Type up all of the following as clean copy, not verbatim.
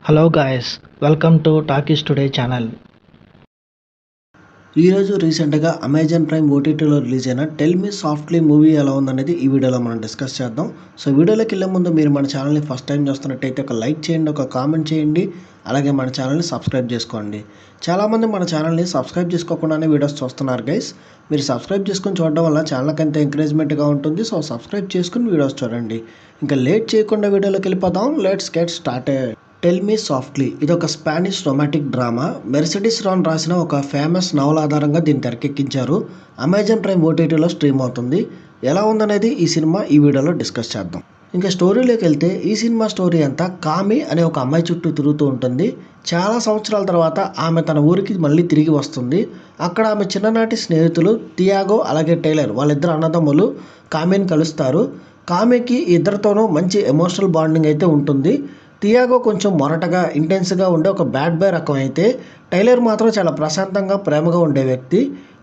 Hello guys, welcome to talkies today channel. ఈరోజు రీసెంట్గా Amazon prime ఓటీటీలో రిలీజ్ అయిన టెల్ మీ సాఫ్ట్లీ మూవీ ఎలా ఉందనేది ఈ వీడియోలో మనం డిస్కస్ చేద్దాం. సో వీడియోలోకి వెళ్ళే ముందు మీరు మన ఛానల్ని ఫస్ట్ టైం చూస్తున్నట్టయితే ఒక లైక్ చేయండి, ఒక కామెంట్ చేయండి, అలాగే మన ఛానల్ని సబ్స్క్రైబ్ చేసుకోండి. చాలామంది మన ఛానల్ని సబ్స్క్రైబ్ చేసుకోకుండానే వీడియోస్ చూస్తున్నారు గైస్. మీరు సబ్స్క్రైబ్ చేసుకుని చూడడం వల్ల ఛానల్కి ఎంత ఎంకరేజ్మెంట్గా ఉంటుంది. సో సబ్స్క్రైబ్ చేసుకుని వీడియోస్ చూడండి. ఇంకా లేట్ చేయకుండా వీడియోలోకి వెళ్ళిపోదాం. Let's get started. Tell me softly ఇది ఒక స్పానిష్ రొమాంటిక్ డ్రామా. మెర్సిడీస్ రాన్ రాసిన ఒక ఫేమస్ నవల ఆధారంగా దీన్ని తెరకెక్కించారు. అమెజాన్ ప్రైమ్ ఓటీటీలో స్ట్రీమ్ అవుతుంది. ఎలా ఉందనేది ఈ సినిమా ఈ వీడియోలో డిస్కస్ చేద్దాం. ఇంకా స్టోరీలోకి వెళ్తే ఈ సినిమా స్టోరీ అంతా కామి అనే ఒక అమ్మాయి చుట్టూ తిరుగుతూ ఉంటుంది. చాలా సంవత్సరాల తర్వాత ఆమె తన ఊరికి మళ్ళీ తిరిగి వస్తుంది. అక్కడ ఆమె చిన్ననాటి స్నేహితులు థియాగో అలాగే టైలర్ వాళ్ళిద్దరు అన్నదమ్ములు కామిని కలుస్తారు. కామికి ఇద్దరితోనూ మంచి ఎమోషనల్ బాండింగ్ అయితే ఉంటుంది. థియాగో కొంచెం మొరటగా ఇంటెన్స్గా ఉండే ఒక బ్యాడ్ బాయ్ రకం అయితే టైలర్ మాత్రం చాలా ప్రశాంతంగా ప్రేమగా ఉండే వ్యక్తి.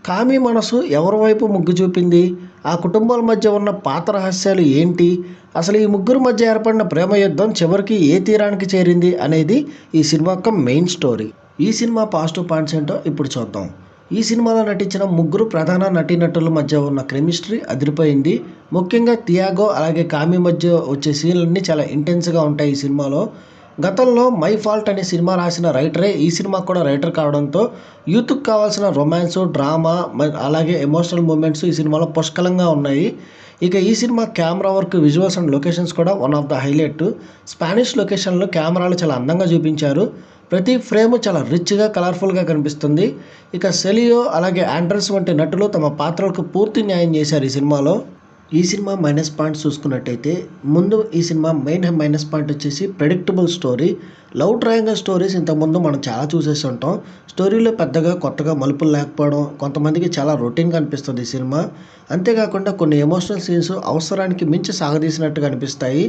కామి మనసు ఎవరి వైపు మొగ్గు చూపింది, ఆ కుటుంబాల మధ్య ఉన్న పాత రహస్యాలు ఏంటి, అసలు ఈ ముగ్గురు మధ్య ఏర్పడిన ప్రేమ యుద్ధం చివరికి ఏ తీరానికి చేరింది అనేది ఈ సినిమా యొక్క మెయిన్ స్టోరీ. ఈ సినిమా పాజిటివ్ పాయింట్స్ ఏంటో ఇప్పుడు చూద్దాం. ఈ సినిమాలో నటించిన ముగ్గురు ప్రధాన నటీనటుల మధ్య ఉన్న కెమిస్ట్రీ అదిరిపోయింది. ముఖ్యంగా థియాగో అలాగే కామి మధ్య వచ్చే సీన్లన్నీ చాలా ఇంటెన్స్గా ఉంటాయి ఈ సినిమాలో. గతంలో మై ఫాల్ట్ అనే సినిమా రాసిన రైటరే ఈ సినిమాకు కూడా రైటర్ కావడంతో యూత్కి కావాల్సిన రొమాన్స్, డ్రామా అలాగే ఎమోషనల్ మూమెంట్స్ ఈ సినిమాలో పుష్కలంగా ఉన్నాయి. ఇక ఈ cinema camera work, visuals and locations కూడా one of the highlight. Spanish లొకేషన్లో కెమెరాలు చాలా అందంగా చూపించారు. ప్రతి ఫ్రేమ్ చాలా రిచ్గా, కలర్ఫుల్గా కనిపిస్తుంది. ఇక సెలియో అలాగే ఆండ్రస్ వంటి నటులు తమ పాత్రలకు పూర్తి న్యాయం చేశారు ఈ సినిమాలో. ఈ సినిమా మైనస్ పాయింట్స్ చూసుకున్నట్టయితే ముందు ఈ సినిమా మెయిన్ మైనస్ పాయింట్ వచ్చేసి predictable story. Love triangle stories ఇంతకుముందు మనం చాలా చూసేసి ఉంటాం. స్టోరీలో పెద్దగా కొత్తగా మలుపులు లేకపోవడం కొంతమందికి చాలా రొటీన్గా అనిపిస్తుంది ఈ సినిమా. అంతేకాకుండా కొన్ని ఎమోషనల్ సీన్స్ అవసరానికి మించి సాగదీసినట్టుగా అనిపిస్తాయి.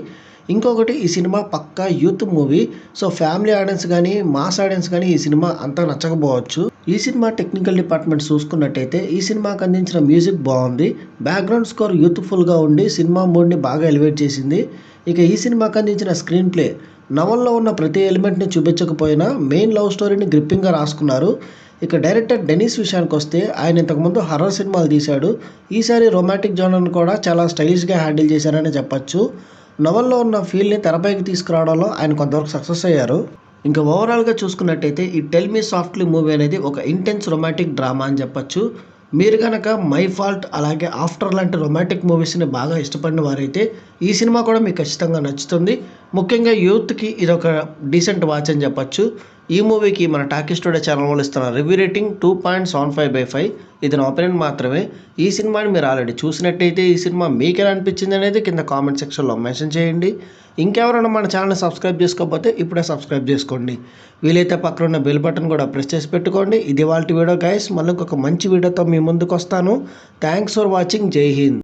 ఇంకొకటి, ఈ సినిమా పక్కా youth movie. So family audience కానీ మాస్ ఆడియన్స్ కానీ ఈ సినిమా అంతా నచ్చకపోవచ్చు. ఈ సినిమా టెక్నికల్ డిపార్ట్మెంట్ చూసుకున్నట్టయితే ఈ సినిమాకి అందించిన మ్యూజిక్ బాగుంది. బ్యాక్గ్రౌండ్ స్కోర్ యూత్ఫుల్గా ఉండి సినిమా మూడ్ని బాగా ఎలివేట్ చేసింది. ఇక ఈ సినిమాకి అందించిన స్క్రీన్ ప్లే నవల్లో ఉన్న ప్రతి ఎలిమెంట్ని చూపించకపోయినా మెయిన్ లవ్ స్టోరీని గ్రిప్పింగ్గా రాసుకున్నారు. ఇక డైరెక్టర్ డెనిస్ విషయానికి వస్తే ఆయన ఇంతకుముందు హర్రర్ సినిమాలు తీశాడు. ఈసారి రొమాంటిక్ జోనర్ను కూడా చాలా స్టైలిష్గా హ్యాండిల్ చేశారని చెప్పచ్చు. నవల్లో ఉన్న ఫీల్ని తెరపైకి తీసుకురావడంలో ఆయన కొంతవరకు సక్సెస్ అయ్యారు. ఇంకా ఓవరాల్గా చూసుకున్నట్టయితే ఈ టెల్ మీ సాఫ్ట్లీ మూవీ అనేది ఒక ఇంటెన్స్ రొమాంటిక్ డ్రామా అని చెప్పచ్చు. మీరు కనుక మై ఫాల్ట్ అలాగే ఆఫ్టర్ లాంటి రొమాంటిక్ మూవీస్ని బాగా ఇష్టపడిన వారైతే ఈ సినిమా కూడా మీకు ఖచ్చితంగా నచ్చుతుంది. ముఖ్యంగా యూత్కి ఇది ఒక డీసెంట్ వాచ్ అని చెప్పచ్చు. ఈ మూవీకి మన టాకీస్ టుడే ఛానల్ వాళ్ళు ఇస్తున్న రివ్యూ రేటింగ్ 2.75/5. ఇది నా ఒపీనియన్ మాత్రమే. ఈ సినిమాని మీరు ఆల్రెడీ చూసినట్టయితే ఈ సినిమా మీకు ఎలా అనిపించింది అనేది కింద కామెంట్ సెక్షన్లో మెన్షన్ చేయండి. ఇంకెవరైనా మన ఛానల్ని సబ్స్క్రైబ్ చేసుకోకపోతే ఇప్పుడే సబ్స్క్రైబ్ చేసుకోండి. వీలైతే పక్కన ఉన్న బెల్ బటన్ కూడా ప్రెస్ చేసి పెట్టుకోండి. ఇది వాళ్ళ వీడియో గైస్. మళ్ళీ ఇంకొక మంచి వీడియోతో మీ ముందుకు వస్తాను. Thanks for watching. జై హింద్.